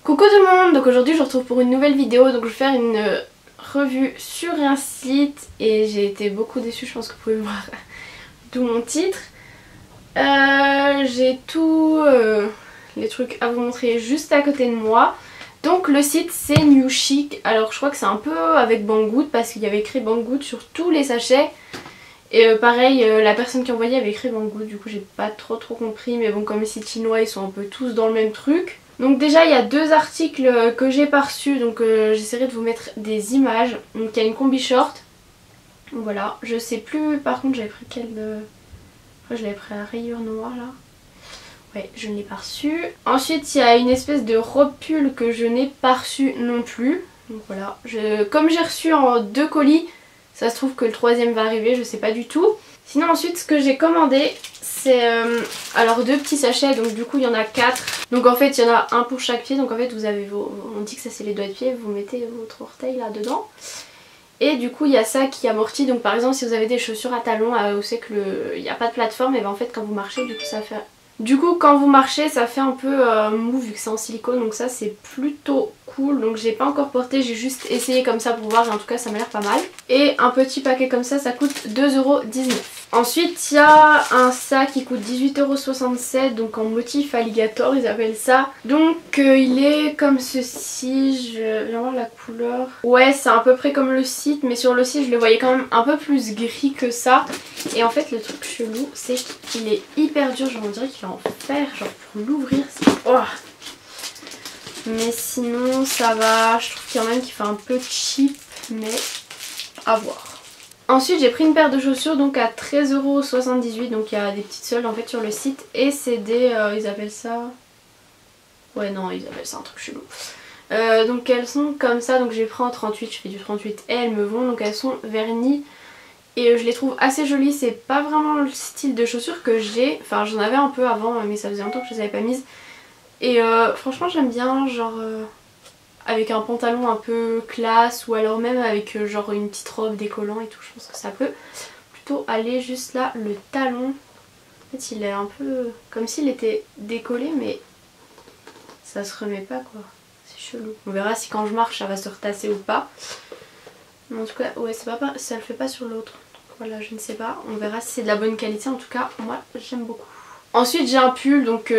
Coucou tout le monde, donc aujourd'hui je vous retrouve pour une nouvelle vidéo. Donc je vais faire une revue sur un site et j'ai été beaucoup déçue, je pense que vous pouvez voir d'où mon titre. J'ai tous les trucs à vous montrer juste à côté de moi. Donc le site c'est New Chic. Alors je crois que c'est un peu avec Banggood parce qu'il y avait écrit Banggood sur tous les sachets. Et pareil, la personne qui envoyait avait écrit Banggood, du coup j'ai pas trop compris. Mais bon, comme les sites chinois ils sont un peu tous dans le même truc. Donc déjà il y a deux articles que j'ai pas reçus, donc j'essaierai de vous mettre des images. Donc il y a une combi short. Voilà, je sais plus par contre j'avais pris quelle je l'avais pris à rayures noire là. Ouais, je ne l'ai pas reçu. Ensuite il y a une espèce de robe pull que je n'ai pas reçu non plus. Donc voilà, comme j'ai reçu en 2 colis, ça se trouve que le troisième va arriver, je sais pas du tout. Sinon ensuite ce que j'ai commandé c'est alors 2 petits sachets, donc du coup il y en a 4. Donc en fait il y en a un pour chaque pied, donc en fait vous avez on dit que ça c'est les doigts de pied, vous mettez votre orteil là dedans. Et du coup il y a ça qui amortit, donc par exemple si vous avez des chaussures à talons où c'est que il n'y a pas de plateforme, et ben en fait quand vous marchez du coup ça fait... Du coup quand vous marchez ça fait un peu mou vu que c'est en silicone, donc ça c'est plutôt cool. Donc j'ai pas encore porté, j'ai juste essayé comme ça pour voir et en tout cas ça m'a l'air pas mal. Et un petit paquet comme ça coûte 2,19 €. Ensuite il y a un sac qui coûte 18,67 €, donc en motif alligator ils appellent ça. Donc il est comme ceci, je viens voir la couleur. Ouais c'est à peu près comme le site, mais sur le site je le voyais quand même un peu plus gris que ça. Et en fait le truc chelou c'est qu'il est hyper dur, genre on dirait qu'il est en fer, genre pour l'ouvrir c'est... Oh. Mais sinon ça va, je trouve qu'il y en a même qui fait un peu cheap, mais à voir. Ensuite j'ai pris une paire de chaussures donc à 13,78 €, donc il y a des petites soldes en fait sur le site. Et c'est des, ils appellent ça... Ouais non ils appellent ça un truc chelou. Donc elles sont comme ça, donc j'ai pris en 38, je fais du 38 et elles me vont, donc elles sont vernies. Et je les trouve assez jolies, c'est pas vraiment le style de chaussures que j'ai. Enfin j'en avais un peu avant mais ça faisait longtemps que je les avais pas mises. Et franchement j'aime bien, genre avec un pantalon un peu classe ou alors même avec genre une petite robe décollant et tout. Je pense que ça peut plutôt aller. Juste là le talon, en fait il est un peu comme s'il était décollé mais ça se remet pas quoi. C'est chelou. On verra si quand je marche ça va se retasser ou pas. Mais en tout cas ouais c'est pas, ça le fait pas sur l'autre. Voilà je ne sais pas. On verra si c'est de la bonne qualité. En tout cas moi j'aime beaucoup. Ensuite j'ai un pull donc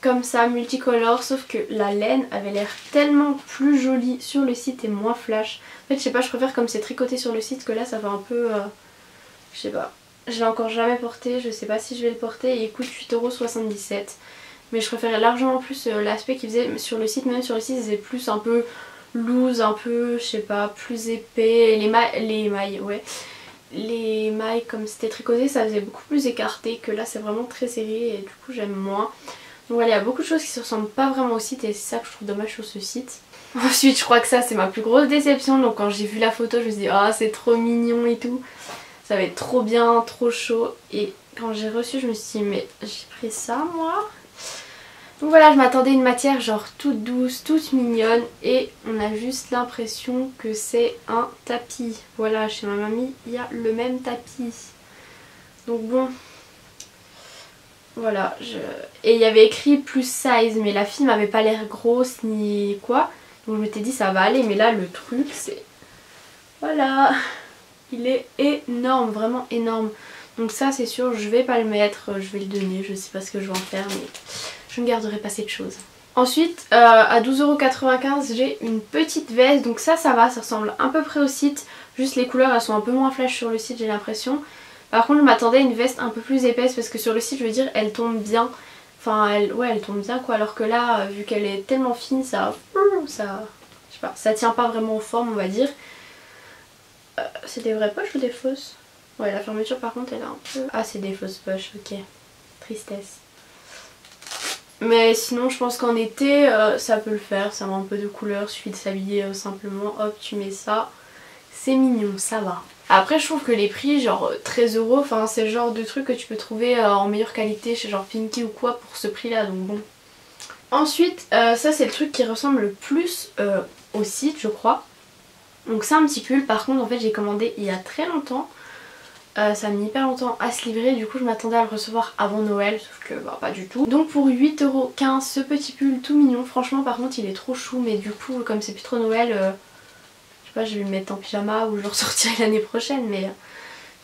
comme ça multicolore, sauf que la laine avait l'air tellement plus jolie sur le site et moins flash. En fait je sais pas, je préfère comme c'est tricoté sur le site que là ça fait un peu je sais pas. Je l'ai encore jamais porté, je sais pas si je vais le porter et il coûte 8,77 €. Mais je préférais largement plus l'aspect qu'il faisait sur le site. Même sur le site il faisait plus un peu loose, un peu je sais pas, plus épais. Les mailles ouais. Les mailles comme c'était tricoté ça faisait beaucoup plus écarté que là c'est vraiment très serré et du coup j'aime moins. Donc voilà, il y a beaucoup de choses qui se ressemblent pas vraiment au site et c'est ça que je trouve dommage sur ce site. Ensuite je crois que ça c'est ma plus grosse déception. Donc quand j'ai vu la photo je me suis dit ah c'est trop mignon et tout. Ça va être trop bien, trop chaud. Et quand j'ai reçu je me suis dit mais j'ai pris ça moi. Donc voilà, je m'attendais à une matière genre toute douce, toute mignonne. Et on a juste l'impression que c'est un tapis. Voilà, chez ma mamie il y a le même tapis. Donc bon... Voilà, et il y avait écrit plus size, mais la fille m'avait pas l'air grosse ni quoi. Donc je m'étais dit ça va aller, mais là le truc c'est... Voilà, il est énorme, vraiment énorme. Donc ça c'est sûr, je vais pas le mettre, je vais le donner, je sais pas ce que je vais en faire, mais je ne garderai pas cette chose. Ensuite, à 12,95 € j'ai une petite veste, donc ça va, ça ressemble à peu près au site. Juste les couleurs elles sont un peu moins flash sur le site j'ai l'impression. Par contre je m'attendais à une veste un peu plus épaisse parce que sur le site je veux dire elle tombe bien. Enfin elle tombe bien quoi, alors que là vu qu'elle est tellement fine ça je sais pas, ça tient pas vraiment aux formes on va dire. C'est des vraies poches ou des fausses? Ouais la fermeture par contre elle est un peu... Ah c'est des fausses poches, ok. Tristesse. Mais sinon je pense qu'en été ça peut le faire, ça met un peu de couleur, suffit de s'habiller simplement, hop tu mets ça. C'est mignon, ça va. Après je trouve que les prix genre 13 €, enfin c'est le genre de truc que tu peux trouver en meilleure qualité chez genre Pinky ou quoi pour ce prix là, donc bon. Ensuite ça c'est le truc qui ressemble le plus au site je crois. Donc c'est un petit pull, par contre en fait j'ai commandé il y a très longtemps. Ça a mis hyper longtemps à se livrer, du coup je m'attendais à le recevoir avant Noël, sauf que bah pas du tout. Donc pour 8,15€ ce petit pull tout mignon, franchement par contre il est trop chou, mais du coup comme c'est plus trop Noël, je sais pas, je vais le mettre en pyjama ou je le ressortirai l'année prochaine, mais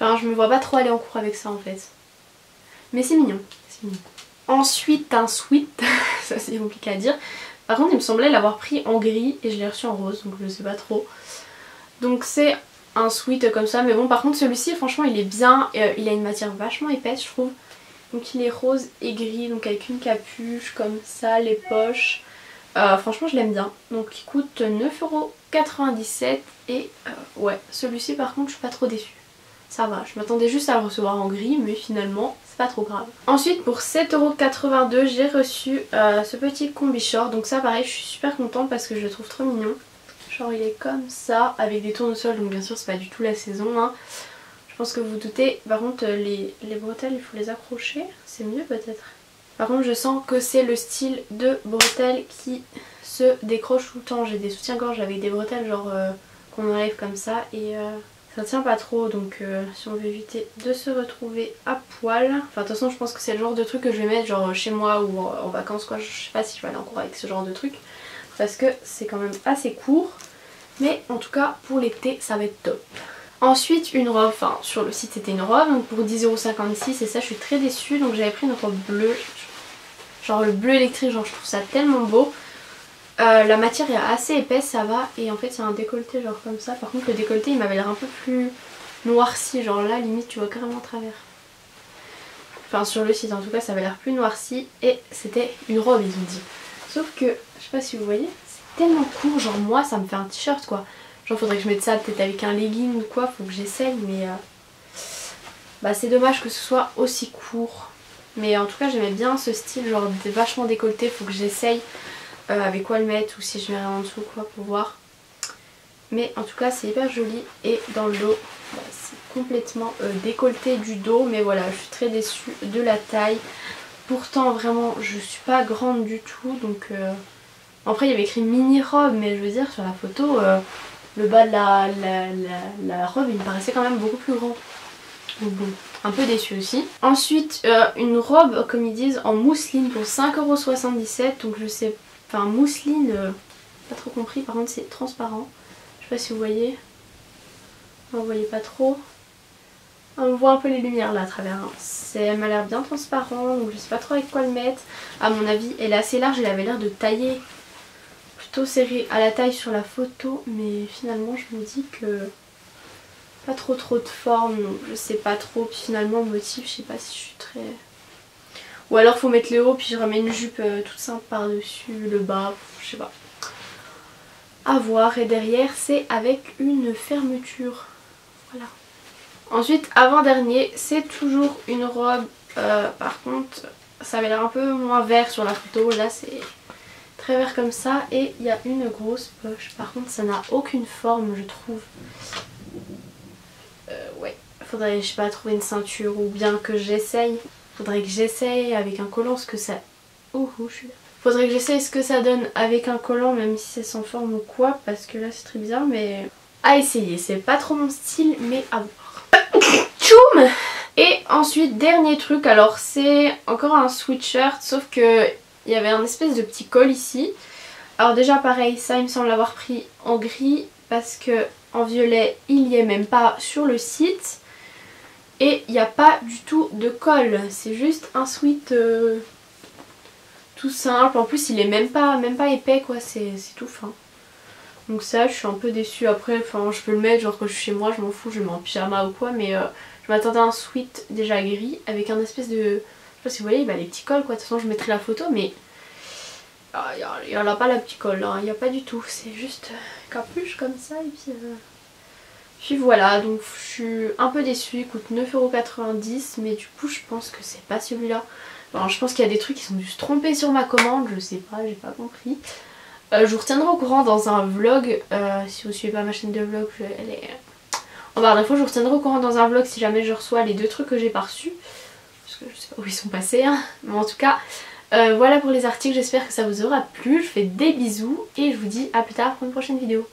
enfin je me vois pas trop aller en cours avec ça en fait. Mais c'est mignon, c'est mignon. Ensuite un sweat, ça c'est compliqué à dire. Par contre il me semblait l'avoir pris en gris et je l'ai reçu en rose, donc je sais pas trop. Donc c'est un sweat comme ça, mais bon par contre celui-ci franchement il est bien, il a une matière vachement épaisse je trouve. Donc il est rose et gris, donc avec une capuche comme ça, les poches. Franchement je l'aime bien. Donc il coûte 9,97€ et ouais, celui-ci par contre je suis pas trop déçue. Ça va, je m'attendais juste à le recevoir en gris, mais finalement c'est pas trop grave. Ensuite pour 7,82€ j'ai reçu ce petit combi short. Donc ça pareil je suis super contente parce que je le trouve trop mignon. Genre il est comme ça avec des tournesols, donc bien sûr c'est pas du tout la saison hein. Je pense que vous vous doutez. Par contre les bretelles il faut les accrocher, c'est mieux peut-être. Par contre je sens que c'est le style de bretelles qui se décroche tout le temps. J'ai des soutiens-gorge avec des bretelles genre qu'on enlève comme ça et ça tient pas trop, donc si on veut éviter de se retrouver à poil. Enfin de toute façon je pense que c'est le genre de truc que je vais mettre genre chez moi ou en vacances quoi. Je sais pas si je vais aller en cours avec ce genre de truc parce que c'est quand même assez court. Mais en tout cas pour l'été ça va être top. Ensuite une robe, enfin sur le site c'était une robe donc pour 10,56€ et ça je suis très déçue. Donc j'avais pris une robe bleue, genre le bleu électrique, genre je trouve ça tellement beau. La matière est assez épaisse, ça va, et en fait il y a un décolleté genre comme ça. Par contre le décolleté il m'avait l'air un peu plus noirci, genre là limite tu vois carrément à travers. Enfin sur le site en tout cas ça avait l'air plus noirci et c'était une robe ils ont dit. Sauf que, je sais pas si vous voyez, c'est tellement court, genre moi ça me fait un t-shirt quoi. Genre faudrait que je mette ça peut-être avec un legging ou quoi, faut que j'essaye mais bah c'est dommage que ce soit aussi court. Mais en tout cas j'aimais bien ce style, genre vachement décolleté, faut que j'essaye avec quoi le mettre ou si je mets rien en dessous quoi pour voir. Mais en tout cas c'est hyper joli et dans le dos bah, c'est complètement décolleté du dos, mais voilà je suis très déçue de la taille. Pourtant vraiment je suis pas grande du tout donc après il y avait écrit mini robe, mais je veux dire sur la photo le bas de la robe il me paraissait quand même beaucoup plus grand. Donc bon, un peu déçue aussi. Ensuite une robe comme ils disent en mousseline pour 5,77€. Donc je sais, enfin mousseline, pas trop compris, par contre c'est transparent. Je sais pas si vous voyez. Vous voyez pas trop. On voit un peu les lumières là à travers. Elle m'a l'air bien transparent, donc je sais pas trop avec quoi le mettre. À mon avis elle est assez large, elle avait l'air de tailler plutôt serré à la taille sur la photo, mais finalement je me dis que pas trop de forme, donc je sais pas trop. Puis finalement motif, je sais pas si je suis très... Ou alors faut mettre le haut puis je remets une jupe toute simple par dessus, le bas, je sais pas. À voir. Et derrière c'est avec une fermeture, voilà. Ensuite avant-dernier c'est toujours une robe, par contre ça avait l'air un peu moins vert sur la photo, là c'est très vert comme ça et il y a une grosse poche. Par contre ça n'a aucune forme je trouve. Ouais, faudrait je sais pas trouver une ceinture ou bien que j'essaye. Faudrait que j'essaye avec un collant ce que ça... je suis là. Faudrait que j'essaye ce que ça donne avec un collant même si c'est sans forme ou quoi, parce que là c'est très bizarre, mais à essayer. C'est pas trop mon style mais à voir. Tchoum. Et ensuite dernier truc, alors c'est encore un sweatshirt sauf que il y avait un espèce de petit col ici. Alors déjà pareil, ça il me semble l'avoir pris en gris parce que en violet il n'y est même pas sur le site. Et il n'y a pas du tout de col, c'est juste un sweat tout simple. En plus il est même pas épais quoi, c'est tout fin. Donc ça je suis un peu déçue. Après enfin je peux le mettre genre quand je suis chez moi, je m'en fous, je le mets en pyjama ou quoi. Mais je m'attendais à un sweat déjà gris avec un espèce de... Je sais pas si vous voyez, bah, les petits cols quoi. De toute façon je mettrai la photo mais... il n'y en a pas la petite colle, il n'y a pas du tout. C'est juste capuche comme ça et puis voilà, donc je suis un peu déçue, il coûte 9,90€, mais du coup je pense que c'est pas celui-là. Alors je pense qu'il y a des trucs qui sont dû se tromper sur ma commande, je sais pas, j'ai pas compris. Je vous retiendrai au courant dans un vlog, si vous suivez pas ma chaîne de vlog, elle est en barre d'infos. Je vous retiendrai au courant dans un vlog si jamais je reçois les deux trucs que j'ai pas reçus. Parce que je sais pas où ils sont passés, hein. Mais en tout cas, voilà pour les articles, j'espère que ça vous aura plu. Je fais des bisous et je vous dis à plus tard pour une prochaine vidéo.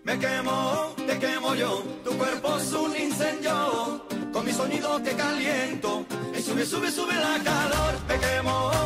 Me quemo. te quemo yo, tu cuerpo es un incendio, con mi sonido te caliento, y sube, sube, sube la calor, te quemo